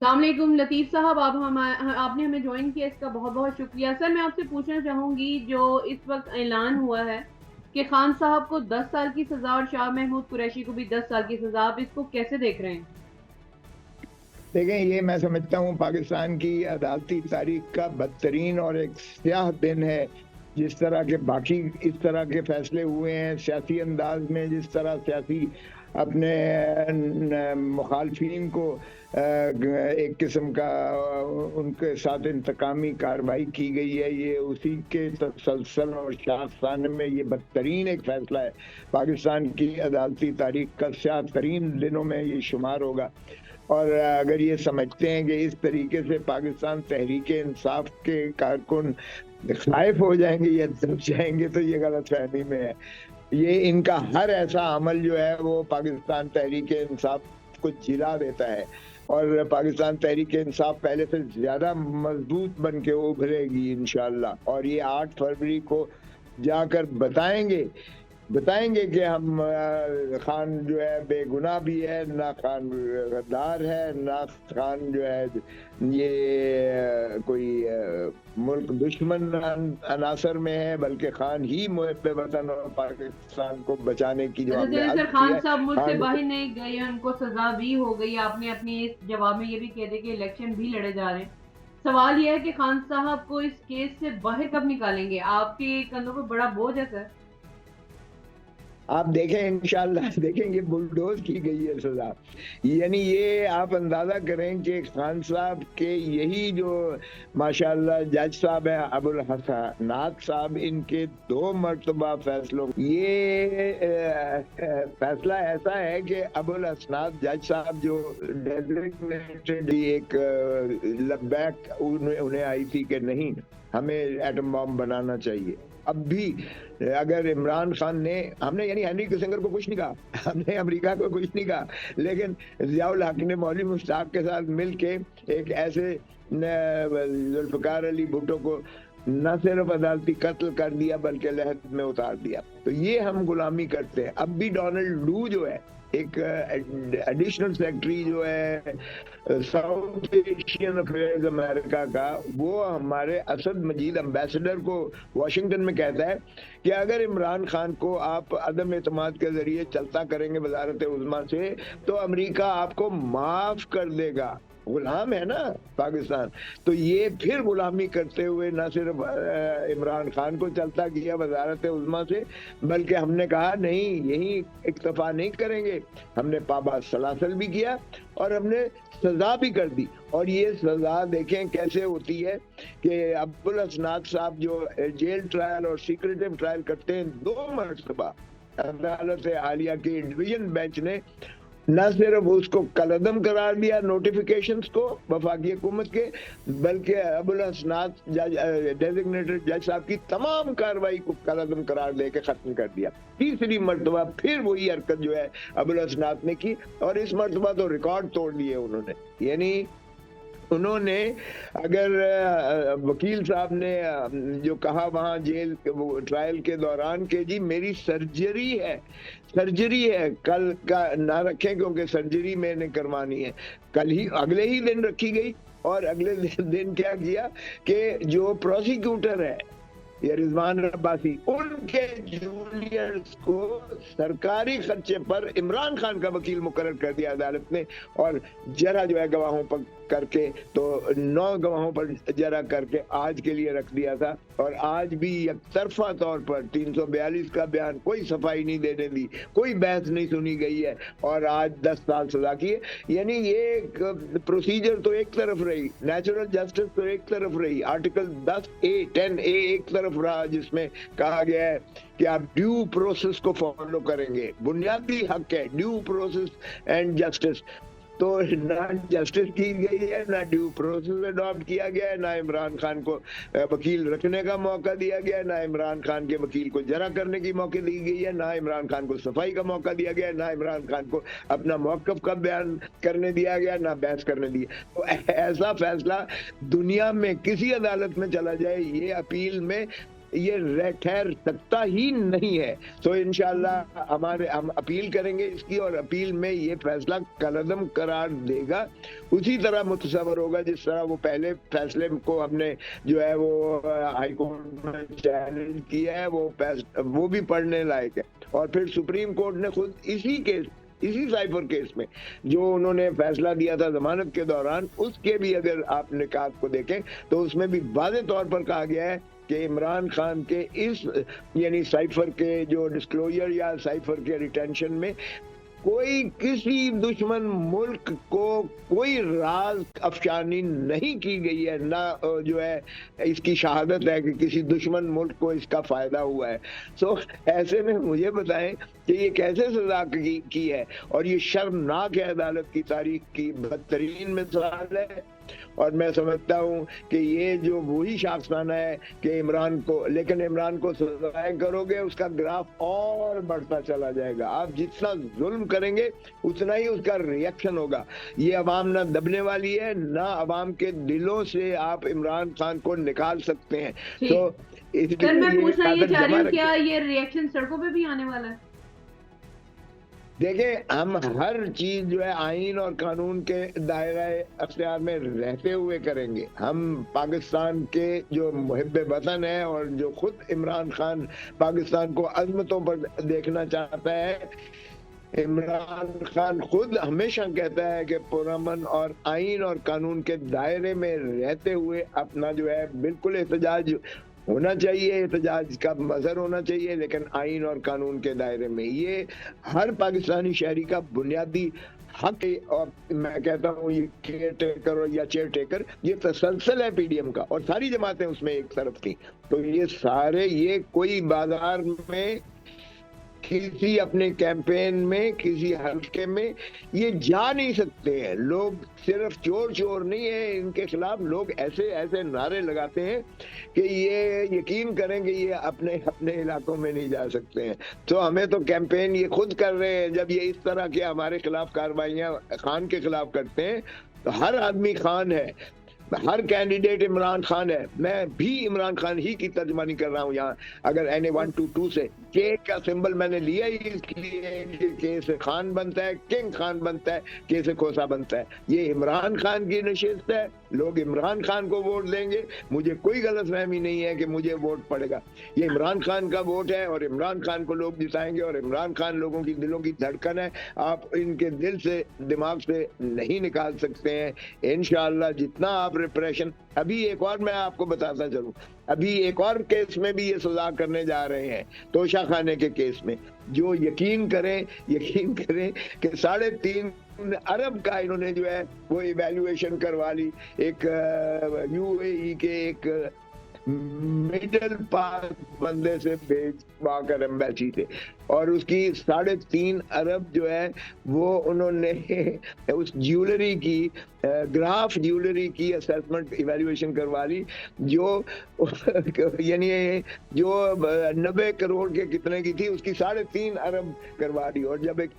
السلام علیکم لطیف صاحب، آپ نے ہمیں جوائن کیا، اس کا بہت بہت شکریہ سر۔ میں آپ سے پوچھنا چاہوں گی، جو اس وقت اعلان ہوا ہے کہ خان صاحب کو 10 سال کی سزا اور شاہ محمود قریشی کو بھی 10 سال کی سزا، آپ اس کو کیسے دیکھ رہے ہیں؟ دیکھیں، یہ میں سمجھتا ہوں پاکستان کی عدالتی تاریخ کا بدترین اور ایک سیاہ دن ہے۔ جس طرح کے باقی اس طرح کے فیصلے ہوئے ہیں سیاسی انداز میں، جس طرح سیاسی اپنے مخالفین کو ایک قسم کا ان کے ساتھ انتقامی کارروائی کی گئی ہے، یہ اسی کے تسلسل اور شاخسانہ میں یہ بدترین ایک فیصلہ ہے۔ پاکستان کی عدالتی تاریخ کا سیاہ ترین دنوں میں یہ شمار ہوگا۔ اور اگر یہ سمجھتے ہیں کہ اس طریقے سے پاکستان تحریک انصاف کے کارکن خائف ہو جائیں گے یا دب جائیں گے، تو یہ غلط فہمی میں ہے۔ یہ ان کا ہر ایسا عمل جو ہے وہ پاکستان تحریک انصاف کو جلا دیتا ہے، اور پاکستان تحریک انصاف پہلے سے زیادہ مضبوط بن کے ابھرے گی انشاءاللہ۔ اور یہ 8 فروری کو جا کر بتائیں گے کہ ہم خان جو ہے بے گناہ بھی ہے، نہ خان غدار ہے، نہ خان جو ہے یہ کوئی ملک دشمن عناصر میں ہے، بلکہ خان ہی محب وطن اور پاکستان کو بچانے کی جو ہم نے سر، عزم کی خان ہے۔ صاحب ملک سے خان باہر نہیں گئے، ان کو سزا بھی ہو گئی۔ آپ نے اپنی اس جواب میں یہ بھی کہہ دیا کہ الیکشن بھی لڑے جا رہے ہیں۔ سوال یہ ہے کہ خان صاحب کو اس کیس سے باہر کب نکالیں گے؟ آپ کے کندھوں پہ بڑا بوجھ ہے سر۔ آپ دیکھیں انشاءاللہ، دیکھیں گے بلڈوز کی گئی ہے سزا۔ یعنی یہ آپ اندازہ کریں کہ خان صاحب کے یہی جو ماشاءاللہ جج صاحب ہیں ابوالحسنات صاحب، ان کے 2 مرتبہ فیصلوں، یہ فیصلہ ایسا ہے کہ ابوالحسنات جج صاحب جو ڈیزگنیٹڈ ایک لبیک انہیں آئی تھی کہ نہیں، ہمیں ایٹم بم بنانا چاہیے۔ اب بھی اگر عمران خان نے، ہم نے یعنی ہنری کسنگر کو کچھ نہیں کہا، ہم نے امریکہ کو کچھ نہیں کہا، لیکن ضیاء الحق نے مولوی مشتاق کے ساتھ مل کے ایک ایسے ذوالفقار علی بھٹو کو نہ صرف عدالتی قتل کر دیا بلکہ لحد میں اتار دیا۔ تو یہ ہم غلامی کرتے ہیں۔ اب بھی ڈونلڈ لو جو ہے ایک ایڈیشنل سیکرٹری جو ہے ساؤتھ ایشین افیئرز امریکہ کا، وہ ہمارے اسد مجید امبیسڈر کو واشنگٹن میں کہتا ہے کہ اگر عمران خان کو آپ عدم اعتماد کے ذریعے چلتا کریں گے وزارت عظمیٰ سے، تو امریکہ آپ کو معاف کر دے گا۔ غلام ہے نا پاکستان، تو یہ پھر غلامی کرتے ہوئے نہ صرف عمران خان کو چلتا کیا وزارت عظمیٰ سے، بلکہ ہم نے کہا نہیں، یہی اکتفا نہیں کریں گے، ہم نے پابند سلاسل بھی کیا اور ہم نے سزا بھی کر دی۔ اور یہ سزا دیکھیں کیسے ہوتی ہے کہ ابوالحسنات صاحب جو جیل ٹرائل اور سیکریٹو ٹرائل کرتے ہیں 2 مرتبہ، عدالت عالیہ کی ڈویژن بینچ نے نہ صرف اس کو کالعدم قرار دیا نوٹیفیکیشنز کو وفاقی حکومت کے، بلکہ ابوالحسنات ڈیزگنیٹڈ جج صاحب کی تمام کارروائی کو کالعدم قرار دے کے ختم کر دیا۔ 3 مرتبہ پھر وہی حرکت جو ہے ابوالحسنات نے کی، اور اس مرتبہ تو ریکارڈ توڑ لیے انہوں نے۔ یعنی انہوں نے، اگر وکیل صاحب نے جو کہا وہاں جیل ٹرائل کے دوران کہ جی میری سرجری ہے، کل کا نہ رکھیں کیونکہ سرجری میں نے کروانی ہے، کل ہی اگلے ہی دن رکھی گئی۔ اور اگلے دن کیا کیا کہ جو پروسیکیوٹر ہے یا رضوان عباسی، ان کے جونیئرز کو سرکاری خرچے پر عمران خان کا وکیل مقرر کر دیا عدالت نے، اور جرا جو ہے گواہوں پر کر کے، تو 9 گواہوں پر جرا کر کے آج کے لیے رکھ دیا تھا، اور آج بھی یک طرفہ طور پر 342 کا بیان کوئی صفائی نہیں دینے دی، کوئی بحث نہیں سنی گئی ہے، اور آج 10 سال سزا کی ہے۔ یعنی یہ پروسیجر تو ایک طرف رہی، نیچرل جسٹس تو ایک طرف رہی، آرٹیکل 10A ایک طرف رہا جس میں کہا گیا ہے کہ آپ ڈیو پروسیس کو فالو کریں گے، بنیادی حق ہے ڈیو پروسیس اینڈ جسٹس۔ تو نہ جسٹس کی گئی ہے، نہ ڈیو پروسیس اڈاپٹ کیا گیا ہے، نہ عمران خان کو وکیل رکھنے کا موقع دیا گیا ہے، نہ عمران خان کے وکیل کو جرا کرنے کی موقع دی گئی ہے، نہ عمران خان کو صفائی کا موقع دیا گیا ہے، نہ عمران خان کو اپنا موقف کا بیان کرنے دیا گیا، نہ بحث کرنے دیا۔ تو ایسا فیصلہ دنیا میں کسی عدالت میں چلا جائے، یہ اپیل میں ये ठहर सकता ही नहीं है। तो इंशाअल्लाह हम अपील करेंगे इसकी, और अपील में ये फैसला कलअदम करार देगा, उसी तरह मुतसवर होगा जिस तरह वो पहले फैसले को हमने जो है वो हाई कोर्ट में चैलेंज किया है, वो भी पढ़ने लायक है। और फिर सुप्रीम कोर्ट ने खुद इसी साइफर केस में जो उन्होंने फैसला दिया था जमानत के दौरान, उसके भी अगर आप निकात को देखें तो उसमें भी वाज़ेह तौर पर कहा गया है कि इमरान खान के इस यानी साइफर के जो डिस्क्लोजर या साइफर के रिटेंशन में कोई किसी दुश्मन मुल्क को कोई राज अफशानी नहीं की गई है, ना जो है इसकी शहादत है कि किसी दुश्मन मुल्क को इसका फायदा हुआ है। सो ऐसे में मुझे बताएं कि ये कैसे सजा की है, और ये शर्मनाक है, अदालत की तारीख की बदतरीन मिसाल है। और मैं समझता हूँ कि ये जो वही शाखसाना है कि इमरान को सजाएं करोगे, उसका ग्राफ और बढ़ता चला जाएगा। आप जितना जुल्म करेंगे उतना ही उसका रिएक्शन होगा। ये अवाम ना दबने वाली है, ना अवाम के दिलों से आप इमरान खान को निकाल सकते हैं। तो सर मैं पूछना ये चाह रही हूँ, क्या ये रिएक्शन सड़कों पे भी आने वाला है? देखिए, हम हर चीज जो है आईन और कानून के दायरा अख्तियार में रहते हुए करेंगे। हम पाकिस्तान के जो मुहिब्बे वतन है और जो खुद इमरान खान पाकिस्तान को अजमतों पर देखना चाहता है, इमरान खान खुद हमेशा कहता है कि पुरअमन और आईन और कानून के दायरे में रहते हुए अपना जो है बिल्कुल एहतजाज होना चाहिए, एहतजाज का मजहर होना चाहिए, लेकिन आईन और कानून के दायरे में। ये हर पाकिस्तानी शहरी का बुनियादी हक है। और मैं कहता हूँ ये केयर टेकर या चेयर टेकर ये तसलसल है पीडीएम का, और सारी जमातें उसमें एक तरफ थी। तो ये कोई बाजार में किसी अपने कैंपेन में किसी हल्के में ये जा नहीं सकते हैं। लोग सिर्फ चोर नहीं है इनके खिलाफ, लोग ऐसे नारे लगाते हैं कि ये यकीन करेंगे ये अपने इलाकों में नहीं जा सकते हैं। तो हमें तो कैंपेन ये खुद कर रहे हैं। जब ये इस तरह के हमारे खिलाफ कार्रवाइयां खान के खिलाफ करते हैं, तो हर आदमी खान है, हर कैंडिडेट इमरान खान है। मैं भी इमरान खान ही की तर्जमानी कर रहा हूँ यहाँ। अगर NA 122 से के का सिंबल मैंने लिया ही इसलिए कि के से खान बनता है, किंग खान बनता है, के से खोसा बनता है। ये इमरान खान की नशिस्त है, लोग इमरान खान को वोट देंगे। मुझे कोई गलतफहमी नहीं है कि मुझे वोट पड़ेगा, ये इमरान खान का वोट है और इमरान खान को लोग जिताएंगे। और इमरान खान लोगों की दिलों की धड़कन है, आप इनके दिल से दिमाग से नहीं निकाल सकते हैं। इंशाअल्लाह जितना आप रिप्रेशन, अभी एक और मैं आपको बताता चलूं, अभी एक और केस में भी ये सजा करने जा रहे हैं, तोशा खाने के केस में। जो यकीन करें कि 3.5 अरब का इन्होंने जो है वो इवैल्यूएशन करवा ली। एक UAE के एक मिडिल पास बंदे से भेजवा कर एम्बेसी से, और उसकी 3.5 अरब जो है वो उन्होंने उस ज्वेलरी की ग्राफ ज्वेलरी की असेसमेंट इवैल्यूएशन करवा ली, जो यानी जो 90 करोड़ के कितने की थी उसकी 3.5 अरब करवा दी। और जब एक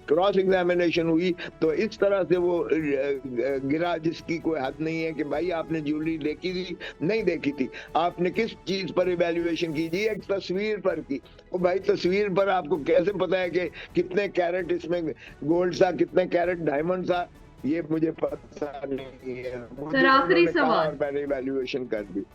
क्रॉस एग्जामिनेशन हुई तो इस तरह से वो गिरा जिसकी कोई हद नहीं है कि भाई आपने ज्वेलरी देखी थी, नहीं देखी थी, आपने किस चीज पर इवैल्यूएशन की थी, एक तस्वीर पर की। तो भाई तस्वीर पर आपको कैसे पता है कि कितने कैरेट इसमें गोल्ड था, कितने कैरेट डायमंड था? ये मुझे पता नहीं है। सर आखिरी सवाल, मैंने इवैल्यूएशन कर दी।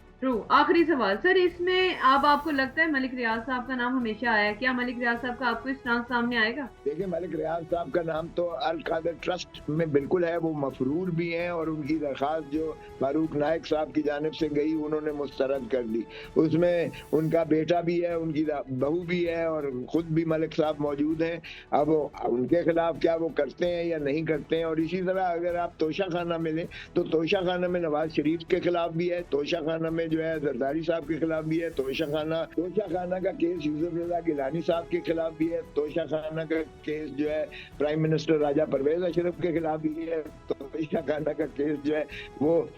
आखिरी सवाल सर, इसमें अब आपको लगता है मलिक रियाज साहब का नाम हमेशा आया है, क्या मलिक रियाज साहब का आपको इस नाम सामने आएगा? देखिए, मलिक रियाज साहब का नाम तो अल कादर ट्रस्ट में बिल्कुल है, वो मफरूर भी हैं, और उनकी दरखास्त जो फारूक नायक साहब की जानिब से गई उन्होंने मुस्तरद कर दी। उसमें उनका बेटा भी है, उनकी बहू भी है, और खुद भी मलिक साहब मौजूद हैं। अब उनके खिलाफ क्या वो करते हैं या नहीं करते हैं। और इसी तरह अगर आप तोशा खाना में लें तो तोशा खाना में नवाज शरीफ के खिलाफ भी है, तोशा खाना में जो है जरदारी साहब के खिलाफ भी है, तोशा खाना का केस यूसुफ रजा गिलानी साहब के खिलाफ भी है, तोशा खाना का केस जो है प्राइम मिनिस्टर राजा परवेज अशरफ के खिलाफ भी है, तोशा खाना का केस जो है वो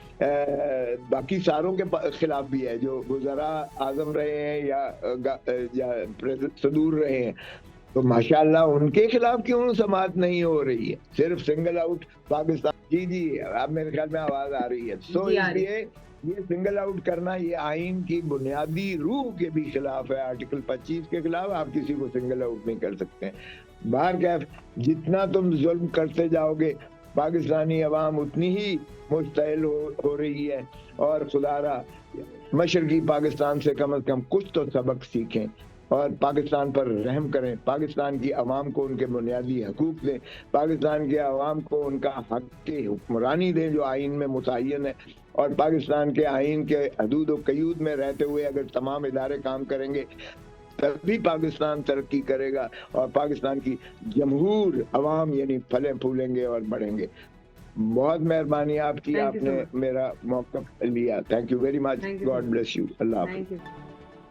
बाकी सारों के खिलाफ भी है जो वज़रा आज़म रहे हैं या सदूर रहे हैं। तो माशाल्लाह उनके खिलाफ क्यों समाअत नहीं हो रही है, सिर्फ सिंगल आउट पाकिस्तान। जी जी, अब मेरे ख्याल में आवाज आ रही है। सो जी, आ रही इसलिए ये सिंगल आउट करना ये आइन की बुनियादी रूह के भी खिलाफ है। आर्टिकल 25 के खिलाफ आप किसी को सिंगल आउट नहीं कर सकते। बाहर कैफ जितना तुम जुल्म करते जाओगे पाकिस्तानी अवाम उतनी ही मुश्तइल हो रही है। और खुदारा मशरकी पाकिस्तान से कम कुछ तो सबक सीखें और पाकिस्तान पर रहम करें, पाकिस्तान की आवाम को उनके बुनियादी हकूक दें, पाकिस्तान के आवाम को उनका हक की हुक्मरानी दें जो आइन में मुतय्यन है। और पाकिस्तान के आइन के हदूद व क़यूद में रहते हुए अगर तमाम इदारे काम करेंगे तभी पाकिस्तान तरक्की करेगा और पाकिस्तान की जमहूर अवाम यानी फलें फूलेंगे और बढ़ेंगे। बहुत मेहरबानी आपकी, Thank you so आपने much. मेरा मौका लिया। Thank you very much, Thank you so God much. Bless you, अल्लाह हाफ़िज़। Thank you.